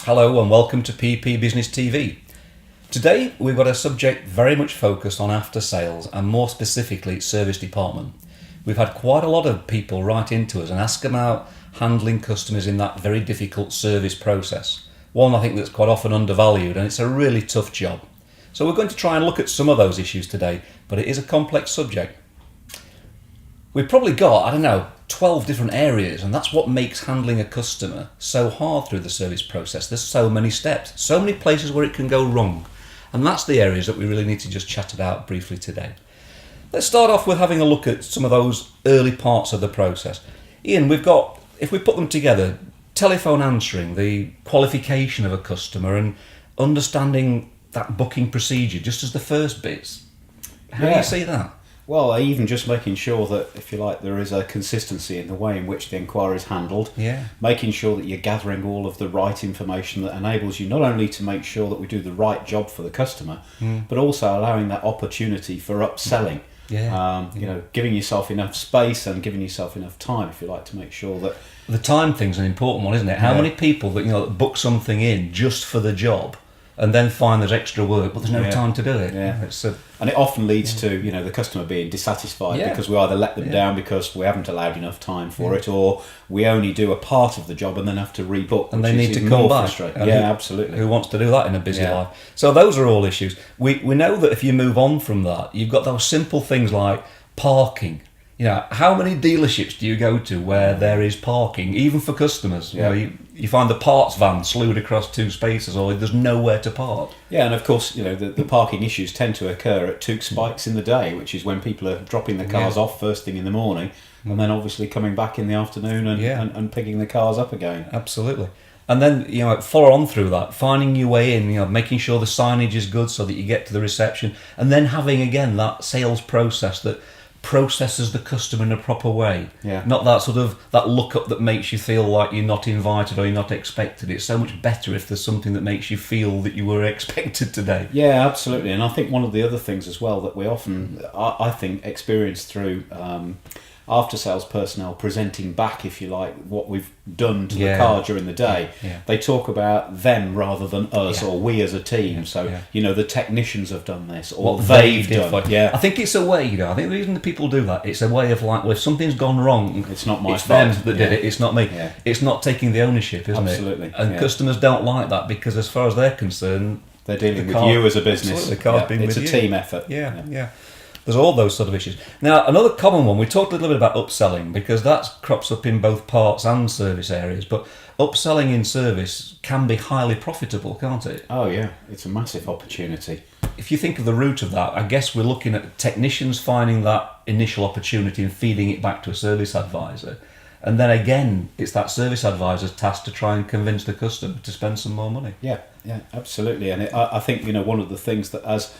Hello and welcome to PEP Business TV. Today we've got a subject very much focused on after sales and more specifically service department. We've had quite a lot of people write into us and ask about handling customers in that very difficult service process. One I think that's quite often undervalued, and it's a really tough job. So we're going to try and look at some of those issues today, but it is a complex subject. We've probably got, 12 different areas, and that's what makes handling a customer so hard through the service process. There's so many steps, so many places where it can go wrong, and that's the areas that we really need to just chat about briefly today. Let's start off with having a look at some of those early parts of the process. Ian, we've got, if we put them together, telephone answering, the qualification of a customer and understanding that booking procedure just as the first bits. How do you see that? Well, even just making sure that, if you like, there is a consistency in the way in which the inquiry is handled. Yeah. Making sure that you're gathering all of the right information that enables you not only to make sure that we do the right job for the customer, but also allowing that opportunity for upselling. Giving yourself enough space and giving yourself enough time, if you like, to make sure that... The time thing's an important one, isn't it? How many people that book something in just for the job and then find there's extra work, but there's no time to do it. Yeah. And it often leads to the customer being dissatisfied because we either let them down because we haven't allowed enough time for it, or we only do a part of the job and then have to rebook, and they need to come back. Absolutely. Who wants to do that in a busy life? So those are all issues. We know that if you move on from that, you've got those simple things like parking. How many dealerships do you go to where there is parking, even for customers? You find the parts van slewed across two spaces, or there's nowhere to park. Yeah, and of course, the parking issues tend to occur at took spikes in the day, which is when people are dropping the cars off first thing in the morning, and then obviously coming back in the afternoon and picking the cars up again. Absolutely. And then, follow on through that, finding your way in, making sure the signage is good so that you get to the reception, and then having, again, that sales process that processes the customer in a proper way. Not that that look up that makes you feel like you're not invited or you're not expected. It's so much better if there's something that makes you feel that you were expected today. Yeah, absolutely. And I think one of the other things as well that we often, I think, experience through after-sales personnel presenting back, if you like, what we've done to the car during the day. They talk about them rather than us or we as a team. The technicians have done this or what they've done. I think it's a way, I think the reason that people do that, it's a way of like, well, if something's gone wrong, it's not my fault. It's them that did it, it's not me. It's not taking the ownership, isn't it? Absolutely. And customers don't like that because as far as they're concerned, they're dealing with you as a business. The car's been it's with a team effort. There's all those sort of issues. Now, another common one, we talked a little bit about upselling because that crops up in both parts and service areas, but upselling in service can be highly profitable, can't it? Oh yeah, it's a massive opportunity. If you think of the root of that, I guess we're looking at technicians finding that initial opportunity and feeding it back to a service advisor. And then again, it's that service advisor's task to try and convince the customer to spend some more money. Yeah, absolutely. And I think, one of the things that, as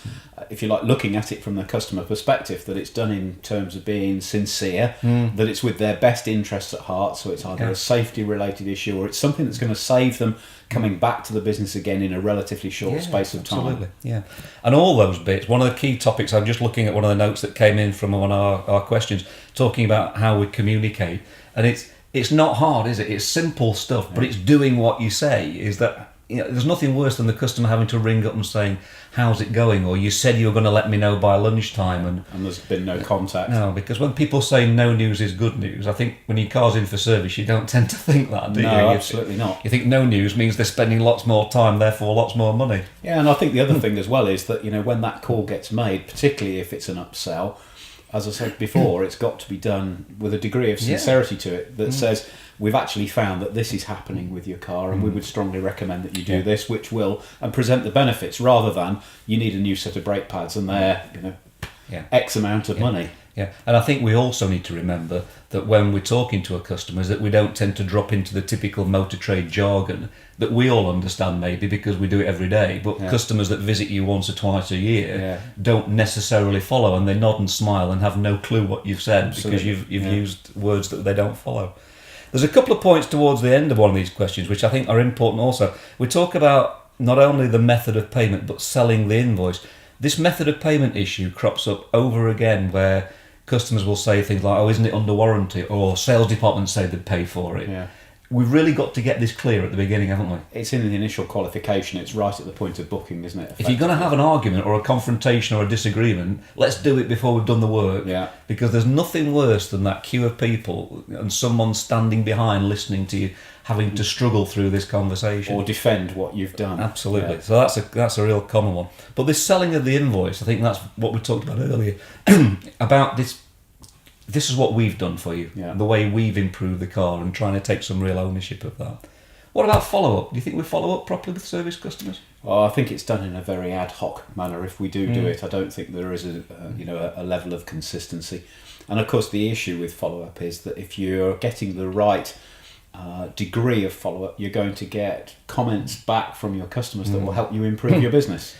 if you like, looking at it from the customer perspective, that it's done in terms of being sincere, that it's with their best interests at heart. So it's either a safety related issue or it's something that's going to save them coming back to the business again in a relatively short space of time. Absolutely, yeah. And all those bits, one of the key topics, I'm just looking at one of the notes that came in from one of our questions, talking about how we communicate. And it's not hard, is it? It's simple stuff, but it's doing what you say. Is that there's nothing worse than the customer having to ring up and saying, "How's it going?" or "You said you were going to let me know by lunchtime," and there's been no contact. No, because when people say no news is good news, I think when your car's in for service, you don't tend to think that, do you? No, absolutely not. You think no news means they're spending lots more time, therefore lots more money. Yeah, and I think the other thing as well is that when that call gets made, particularly if it's an upsell, as I said before, it's got to be done with a degree of sincerity to it that says, we've actually found that this is happening with your car and we would strongly recommend that you do this, which will, and present the benefits rather than you need a new set of brake pads and they're, X amount of money. Yeah, and I think we also need to remember that when we're talking to our customers that we don't tend to drop into the typical motor trade jargon that we all understand maybe because we do it every day, but customers that visit you once or twice a year don't necessarily follow, and they nod and smile and have no clue what you've said because you've used words that they don't follow. There's a couple of points towards the end of one of these questions which I think are important also. We talk about not only the method of payment but selling the invoice. This method of payment issue crops up over again where customers will say things like, "Oh, isn't it under warranty?" or "Sales department say they'd pay for it." we've really got to get this clear at the beginning, haven't we? It's in the initial qualification. It's right at the point of booking, isn't it? If you're going to have an argument or a confrontation or a disagreement, let's do it before we've done the work. Yeah. Because there's nothing worse than that queue of people and someone standing behind listening to you, having to struggle through this conversation. Or defend what you've done. Absolutely. Yeah. So that's a real common one. But this selling of the invoice, I think that's what we talked about earlier, about this. This is what we've done for you, Yeah. the way we've improved the car and trying to take some real ownership of that. What about follow-up? Do you think we follow up properly with service customers? Well, I think it's done in a very ad hoc manner. If we do it, I don't think there is a level of consistency. And of course, the issue with follow-up is that if you're getting the right degree of follow-up, you're going to get comments back from your customers that will help you improve your business.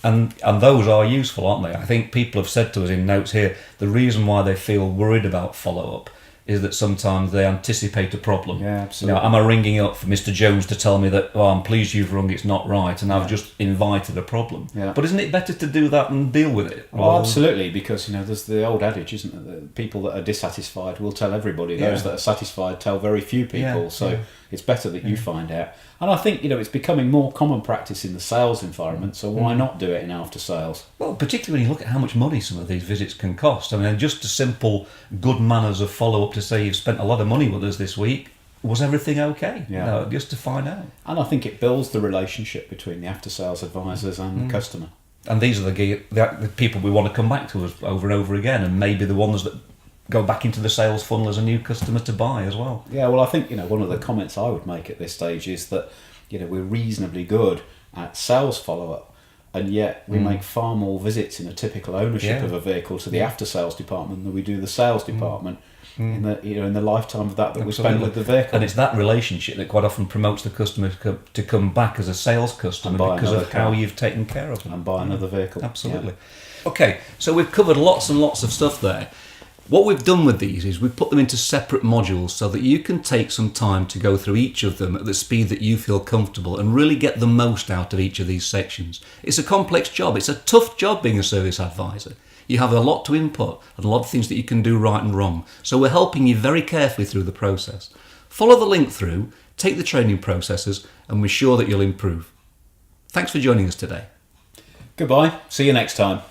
And those are useful, aren't they? I think people have said to us in notes here, the reason why they feel worried about follow-up is that sometimes they anticipate a problem. Yeah, absolutely. Am I ringing up for Mr. Jones to tell me that, I'm pleased you've rung, it's not right, and I've just invited a problem? Yeah. But isn't it better to do that and deal with it? Well, absolutely, because there's the old adage, isn't it? That people that are dissatisfied will tell everybody. Those that are satisfied tell very few people. Yeah, so yeah. it's better that you find out. And I think it's becoming more common practice in the sales environment. So why not do it in after sales? Well, particularly when you look at how much money some of these visits can cost. I mean, just a simple good manners of follow-up to say you've spent a lot of money with us this week. Was everything okay? Yeah. Just to find out. And I think it builds the relationship between the after sales advisors and the customer. And these are the people we want to come back to us over and over again, and maybe the ones that go back into the sales funnel as a new customer to buy as well. Yeah, well, I think one of the comments I would make at this stage is that we're reasonably good at sales follow-up, and yet we make far more visits in a typical ownership of a vehicle to the after sales department than we do the sales department in the lifetime of that we spend with the vehicle. And it's that relationship that quite often promotes the customer to come back as a sales customer because of how you've taken care of them and buy another vehicle. Absolutely. Yeah. Okay, so we've covered lots and lots of stuff there. What we've done with these is we've put them into separate modules so that you can take some time to go through each of them at the speed that you feel comfortable and really get the most out of each of these sections. It's a complex job. It's a tough job being a service advisor. You have a lot to input and a lot of things that you can do right and wrong. So we're helping you very carefully through the process. Follow the link through, take the training processes, and we're sure that you'll improve. Thanks for joining us today. Goodbye. See you next time.